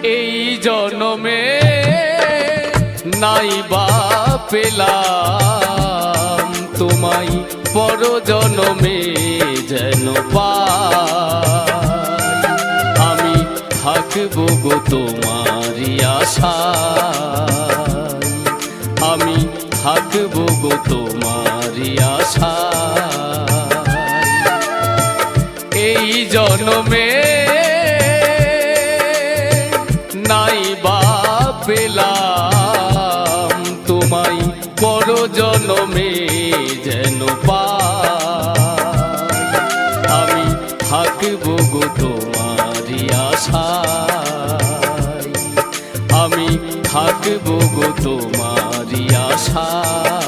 এই জনমে নাই বা পেলাম তোমায়, পর জনমে যেন পাই। আমি থাকবো গো তোমারই আশায়, আমি থাকবো গো তোমারই আশায়। এই জনমে নাই বা পেলাম তোমায়, পর জনমে যেন পাই। আমি থাকবো গো তোমারই আশায়, আমি থাকবো গো তোমারই আশায়।